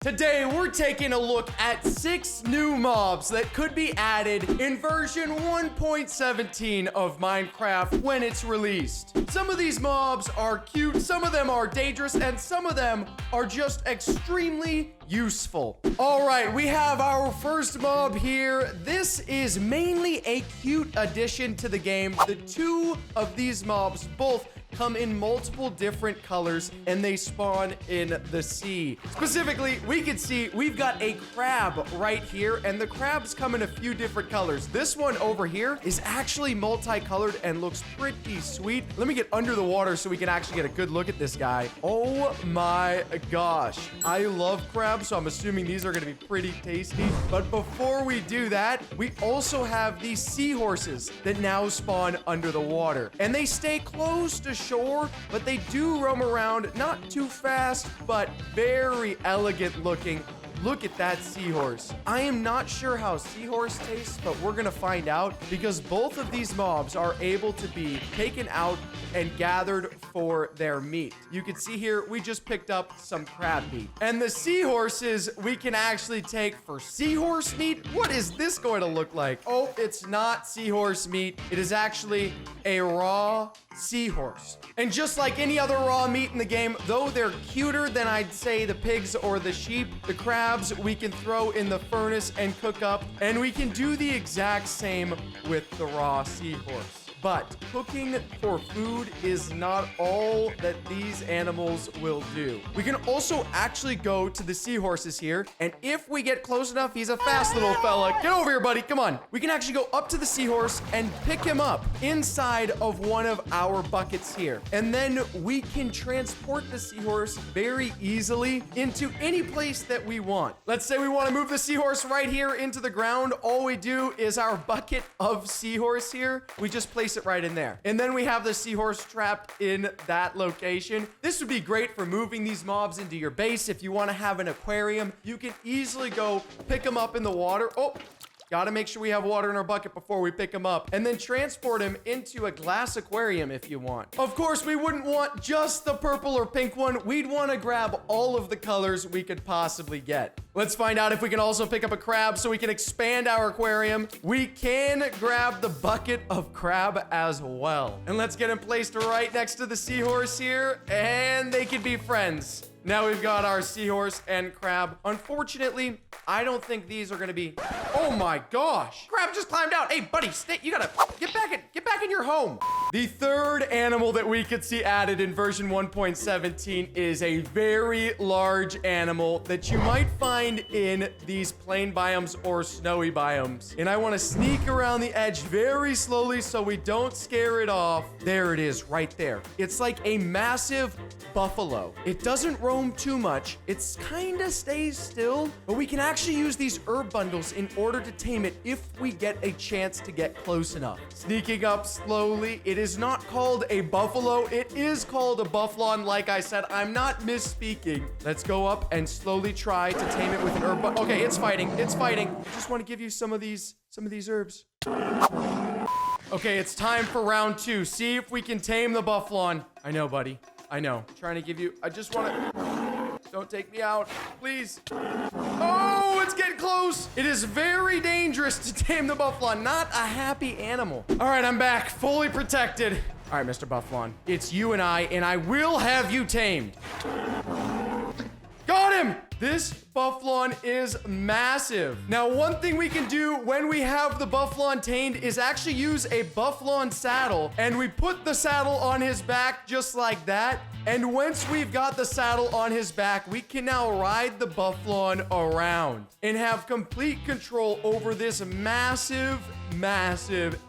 Today, we're taking a look at 6 new mobs that could be added in version 1.17 of Minecraft when it's released. Some of these mobs are cute, some of them are dangerous, and some of them are just extremely useful. All right, we have our first mob here. This is mainly a cute addition to the game. The 2 of these mobs both come in multiple different colors and they spawn in the sea. Specifically, we can see we've got a crab right here, and the crabs come in a few different colors. This one over here is actually multicolored and looks pretty sweet. Let me get under the water so we can actually get a good look at this guy. Oh my gosh. I love crabs, so I'm assuming these are gonna be pretty tasty. But before we do that, we also have these seahorses that now spawn under the water. And they stay close to shore, but they do roam around, not too fast, but very elegant looking. Look at that seahorse. I am not sure how seahorse tastes, but we're gonna find out because both of these mobs are able to be taken out and gathered for their meat. You can see here, we just picked up some crab meat. And the seahorses we can actually take for seahorse meat. What is this going to look like? Oh, it's not seahorse meat. It is actually a raw seahorse. And just like any other raw meat in the game, though they're cuter than I'd say the pigs or the sheep, the crabs we can throw in the furnace and cook up, and we can do the exact same with the raw seahorse. But cooking for food is not all that these animals will do. We can also actually go to the seahorses here, and if we get close enough, he's a fast little fella. Get over here, buddy. Come on. We can actually go up to the seahorse and pick him up inside of one of our buckets here. And then we can transport the seahorse very easily into any place that we want. Let's say we want to move the seahorse right here into the ground. All we do is our bucket of seahorse here. We just place it right in there. And then we have the seahorse trapped in that location. This would be great for moving these mobs into your base. If you want to have an aquarium, you can easily go pick them up in the water. Oh, gotta make sure we have water in our bucket before we pick him up, and then transport him into a glass aquarium if you want. Of course, we wouldn't want just the purple or pink one. We'd want to grab all of the colors we could possibly get. Let's find out if we can also pick up a crab so we can expand our aquarium. We can grab the bucket of crab as well. And let's get him placed right next to the seahorse here, and they can be friends. Now we've got our seahorse and crab. Unfortunately, I don't think these are gonna be... Oh my gosh! Crab just climbed out. Hey, buddy, stay. You gotta get back in your home. The third animal that we could see added in version 1.17 is a very large animal that you might find in these plain biomes or snowy biomes. And I want to sneak around the edge very slowly so we don't scare it off. There it is, right there. It's like a massive buffalo. It doesn't roam too much. It's kind of stays still, but we can actually use these herb bundles in order to tame it if we get a chance to get close enough. Sneaking up slowly. It is not called a buffalo. It is called a bufflon. Like I said, I'm not misspeaking. Let's go up and slowly try to tame it with an herb. Okay, it's fighting. It's fighting. I just want to give you some of these herbs. Okay, it's time for round 2. See if we can tame the bufflon. I know, buddy. I know. I'm trying to give you... I just want to... Don't take me out, please. Oh, it's getting close. It is very dangerous to tame the bufflon. Not a happy animal. All right, I'm back, fully protected. All right, Mr. Bufflon, it's you and I will have you tamed. Got him! This bufflon is massive. Now, one thing we can do when we have the bufflon tamed is actually use a bufflon saddle, and we put the saddle on his back just like that. And once we've got the saddle on his back, we can now ride the bufflon around and have complete control over this massive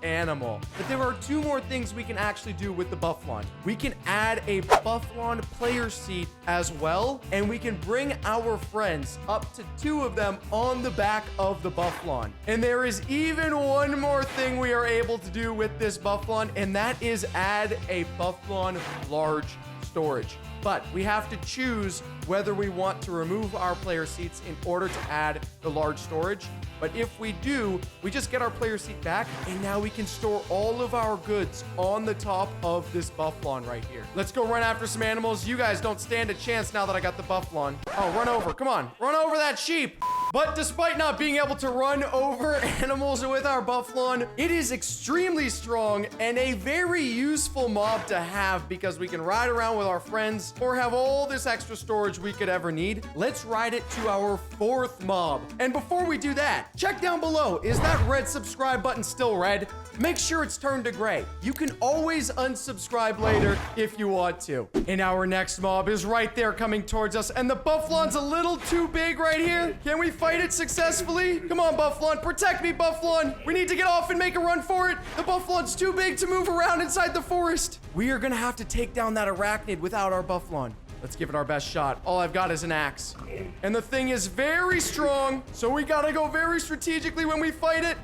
animal. But there are 2 more things we can actually do with the bufflon. We can add a bufflon player seat as well, and we can bring our friends, up to 2 of them, on the back of the bufflon. And there is even one more thing we are able to do with this bufflon, and that is add a bufflon large storage. but we have to choose whether we want to remove our player seats in order to add the large storage. But if we do, we just get our player seat back, and now we can store all of our goods on the top of this bufflon right here. Let's go run after some animals. You guys don't stand a chance now that I got the bufflon. Oh, run over. Come on. Run over that sheep. But despite not being able to run over animals with our bufflon, it is extremely strong and a very useful mob to have because we can ride around with our friends or have all this extra storage we could ever need. Let's ride it to our 4th mob. And before we do that, check down below. Is that red subscribe button still red? Make sure it's turned to gray. You can always unsubscribe later if you want to. And our next mob is right there coming towards us. And the bufflon's a little too big right here. Can we fight it successfully? Come on, bufflon. Protect me, bufflon. We need to get off and make a run for it. The bufflon's too big to move around inside the forest. We are going to have to take down that arachnid without our bufflon. Let's give it our best shot. All I've got is an axe. And the thing is very strong, so we gotta go very strategically when we fight it.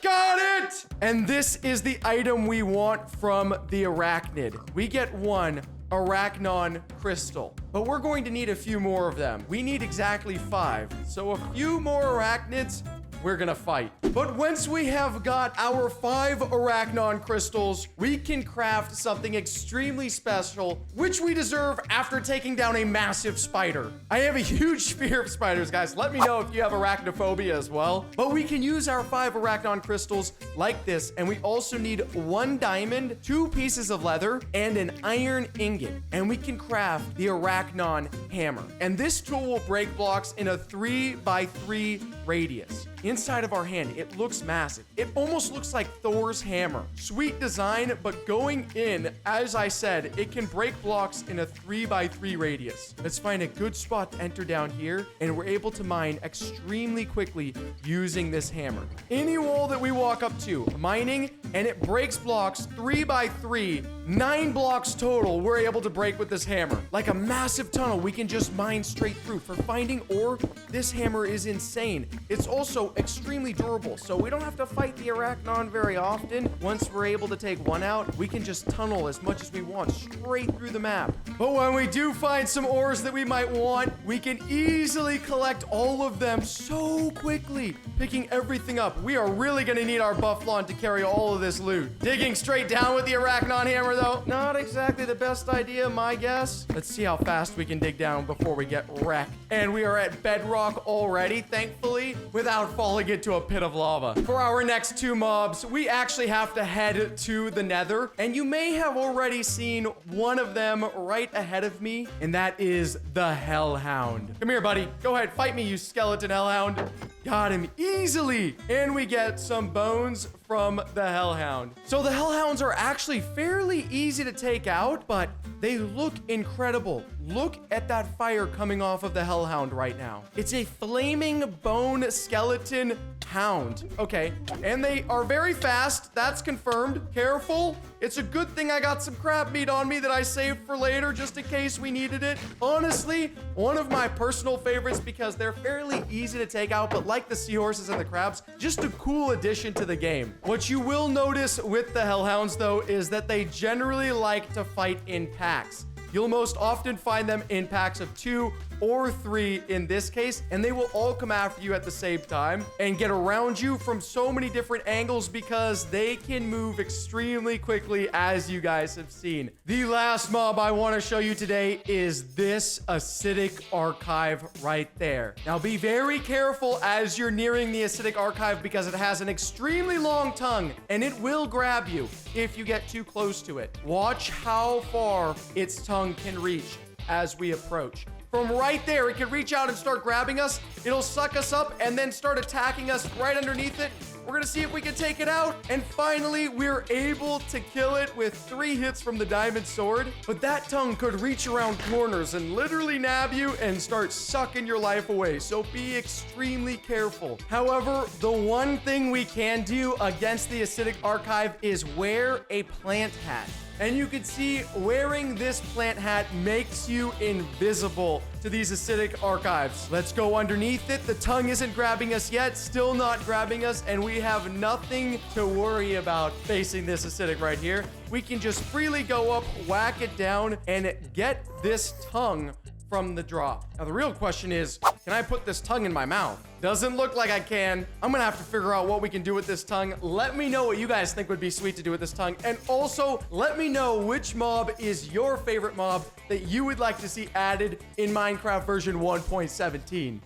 Got it! And this is the item we want from the arachnid. We get 1 Arachnon crystal, but we're going to need a few more of them. We need exactly 5. So a few more arachnids, we're gonna fight. But once we have got our 5 Arachnon crystals, we can craft something extremely special, which we deserve after taking down a massive spider. I have a huge fear of spiders, guys. Let me know if you have arachnophobia as well. But we can use our 5 Arachnon crystals like this, and we also need 1 diamond, 2 pieces of leather, and an iron ingot. And we can craft the Arachnon hammer. And this tool will break blocks in a 3x3 radius. Inside of our hand, it looks massive. It almost looks like Thor's hammer. Sweet design, but going in, as I said, it can break blocks in a 3x3 radius. Let's find a good spot to enter down here, and we're able to mine extremely quickly using this hammer. Any wall that we walk up to, mining, and it breaks blocks 3x3, 9 blocks total, we're able to break with this hammer. Like a massive tunnel, we can just mine straight through. For finding ore, this hammer is insane. It's also extremely durable, so we don't have to fight the Arachnon very often. Once we're able to take 1 out, we can just tunnel as much as we want straight through the map. But when we do find some ores that we might want, we can easily collect all of them so quickly, picking everything up. We are really gonna need our bufflon to carry all of this loot. Digging straight down with the Arachnon hammer though, not exactly the best idea, my guess. Let's see how fast we can dig down before we get wrecked. And we are at bedrock already, thankfully, without falling into a pit of lava. For our next 2 mobs, we actually have to head to the nether, and you may have already seen one of them right ahead of me, and that is the Hellhound. Come here, buddy. Go ahead, fight me, you skeleton Hellhound. Got him easily. And we get some bones from the Hellhound. So the Hellhounds are actually fairly easy to take out, but they look incredible. Look at that fire coming off of the Hellhound right now. It's a flaming bone skeleton hound. Okay, and they are very fast. That's confirmed. Careful. It's a good thing I got some crab meat on me that I saved for later just in case we needed it. Honestly, one of my personal favorites because they're fairly easy to take out, but like the seahorses and the crabs, just a cool addition to the game. What you will notice with the Hellhounds though is that they generally like to fight in packs. You'll most often find them in packs of 2 or 3 in this case, and they will all come after you at the same time and get around you from so many different angles because they can move extremely quickly, as you guys have seen. The last mob I want to show you today is this acidic archive right there. Now be very careful as you're nearing the acidic archive because it has an extremely long tongue and it will grab you if you get too close to it. Watch how far its tongue can reach as we approach. From right there, it can reach out and start grabbing us. It'll suck us up and then start attacking us right underneath it. We're gonna see if we can take it out. And finally, we're able to kill it with 3 hits from the diamond sword. But that tongue could reach around corners and literally nab you and start sucking your life away. So be extremely careful. However, the one thing we can do against the acidic archive is wear a plant hat. And you can see wearing this plant hat makes you invisible to these acidic archives. Let's go underneath it. The tongue isn't grabbing us yet, still not grabbing us, and we have nothing to worry about facing this acidic right here. We can just freely go up, whack it down, and get this tongue from the drop. Now, the real question is, can I put this tongue in my mouth? Doesn't look like I can. I'm gonna have to figure out what we can do with this tongue. Let me know what you guys think would be sweet to do with this tongue. And also, let me know which mob is your favorite mob that you would like to see added in Minecraft version 1.17.